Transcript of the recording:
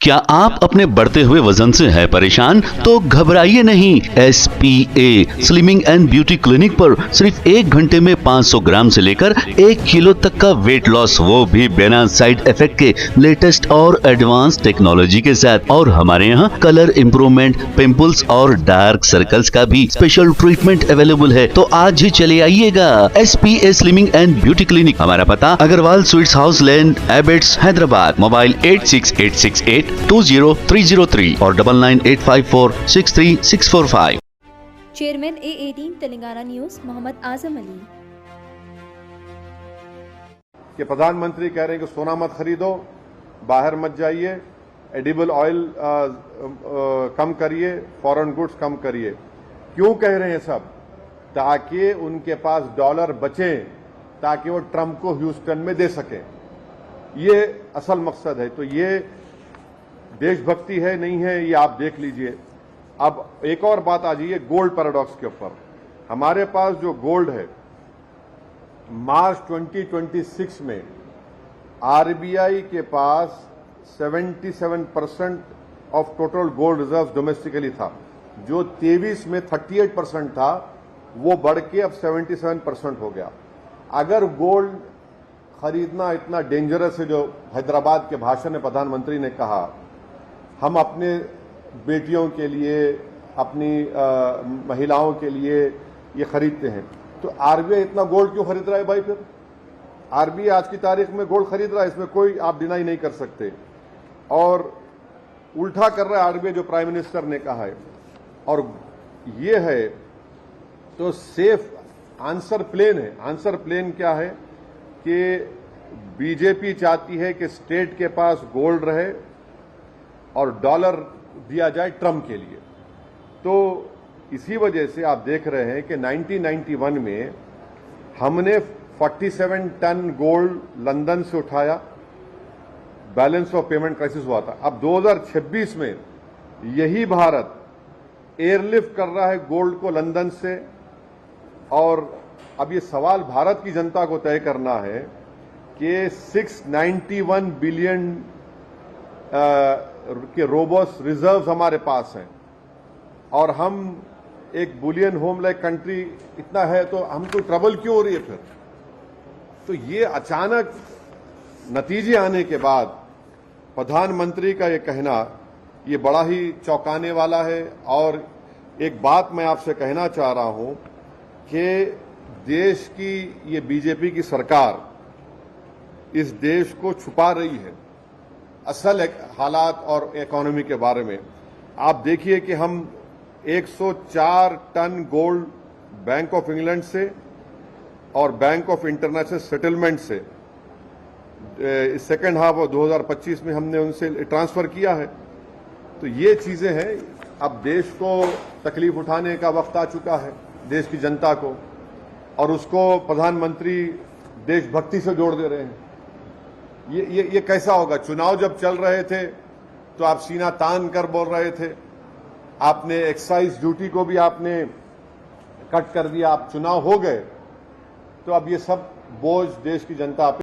क्या आप अपने बढ़ते हुए वजन से है परेशान? तो घबराइए नहीं। SPA slimming and beauty clinic पर सिर्फ 1 घंटे में 500 ग्राम से लेकर 1 किलो तक का वेट लॉस, वो भी बिना साइड इफेक्ट के लेटेस्ट और एडवांस टेक्नोलॉजी के साथ। और हमारे यहाँ कलर इम्प्रूवमेंट, पिंपल्स और डार्क सर्कल्स का भी स्पेशल ट्रीटमेंट अवेलेबल है। तो आज ही चले आइएगा SPA slimming and beauty clinic. हमारा पता Agarwal sweets house lane, Abids, Hyderabad. Mobile 8686820303 और 9985463645। Chairman A18 Telangana news Mohammed Azam Ali. कि प्रधानमंत्री कह रहे हैं कि सोना मत खरीदो, बाहर मत जाइए, एडिबल ऑयल कम करिए, फॉरेन गुड्स कम करिए। क्यों कह रहे हैं सब? ताकि उनके पास डॉलर बचे, ताकि वो ट्रंप को ह्यूस्टन में दे सकें। ये असल मकसद है। तो ये देशभक्ति है नहीं है, ये आप देख लीजिए। अब एक और बात आ जाइए गोल्ड पैराडॉक्स के ऊपर। हमारे पास जो गोल्ड है, मार्च 2026 में RBI के पास 77% of total gold reserve domestically था। जो 23 में 38% था, वो बढ़ के अब 77% हो गया। अगर गोल्ड खरीदना इतना डेंजरस है, जो हैदराबाद के भाषण में प्रधानमंत्री ने कहा, हम अपने बेटियों के लिए, अपनी महिलाओं के लिए ये खरीदते हैं, तो RBI इतना गोल्ड क्यों खरीद रहा है भाई? फिर RBI आज की तारीख में गोल्ड खरीद रहा है, इसमें कोई आप डिनाई नहीं कर सकते। और उल्टा कर रहा है RBI, जो प्राइम मिनिस्टर ने कहा है। और ये है तो सेफ आंसर प्लेन है। आंसर प्लेन क्या है कि बीजेपी चाहती है कि स्टेट के पास गोल्ड रहे और डॉलर दिया जाए ट्रंप के लिए। तो इसी वजह से आप देख रहे हैं कि 1991 में हमने 47 टन गोल्ड लंदन से उठाया, बैलेंस ऑफ पेमेंट क्राइसिस हुआ था। अब 2026 में यही भारत एयरलिफ्ट कर रहा है गोल्ड को लंदन से। और अब ये सवाल भारत की जनता को तय करना है कि 691 बिलियन के रोबोस्ट रिजर्व्स हमारे पास हैं, और हम एक बुलियन होम लाइक कंट्री इतना है, तो हमको ट्रबल क्यों हो रही है फिर? तो ये अचानक नतीजे आने के बाद प्रधानमंत्री का ये कहना, ये बड़ा ही चौंकाने वाला है। और एक बात मैं आपसे कहना चाह रहा हूं कि देश की ये बीजेपी की सरकार इस देश को छुपा रही है असल हालात और इकोनॉमी के बारे में। आप देखिए कि हम 104 ton gold Bank of England से और बैंक ऑफ इंटरनेशनल सेटलमेंट से सेकेंड हाफ ऑफ 2025 में हमने उनसे ट्रांसफर किया है। तो ये चीजें हैं। अब देश को तकलीफ उठाने का वक्त आ चुका है, देश की जनता को, और उसको प्रधानमंत्री देशभक्ति से जोड़ दे रहे हैं। ये कैसा होगा? चुनाव जब चल रहे थे तो आप सीना तान कर बोल रहे थे, आपने एक्साइज ड्यूटी को भी आपने कट कर दिया। आप चुनाव हो गए तो अब ये सब बोझ देश की जनता पे